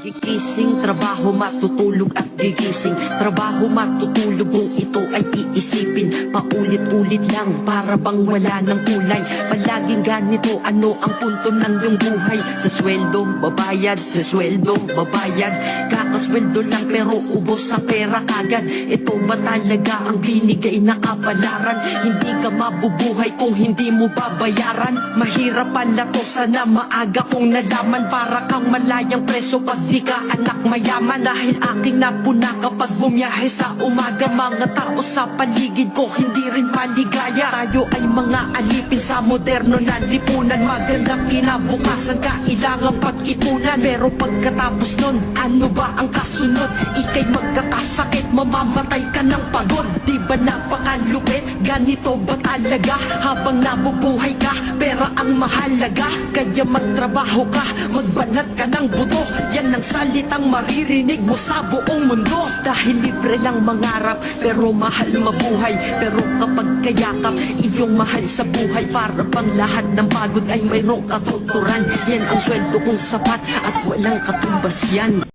Gigising, trabaho, matutulog at gigising. Trabaho, matutulog kung ito ay iisipin. Paulit-ulit lang para bang wala ng kulay. Palaging ganito, ano ang punto ng iyong buhay? Sa sweldo, babayad, sa sweldo, babayad. Kakasweldo lang pero ubos ang pera kagad. Ito ba talaga ang binigay na kapalaran? Hindi ka mabubuhay kung hindi mo babayaran. Mahirap pala to, sana maaga kong nalaman. Para kang malayang preso pag di ka anak mayaman. Dahil aking napuna kapag bumiyahe sa umaga. Mga tao sa paligid ko hindi rin maligaya. Tayo ay mga alipin sa moderno na lipunan. Magandang kinabukasan kailangang pag-ipunan. Pero pagkatapos nun, ano ba ang kasunod? Ika'y magkakasakit, mamamatay ka ng pagod. Di ba napakalupit? Ganito ba talaga? Habang nabubuhay ka, pera ang mahalaga. Kaya magtrabaho ka, magbanat ka ng buto. Yan ang salitang maririnig mo sa buong mundo. Dahil libre lang mangarap, pero mahal mabuhay. Pero kapag kayakap, iyong mahal sa buhay. Para bang lahat ng pagod ay mayroong katuturan. Yan ang sweldo kong sapat at walang katumbas yan.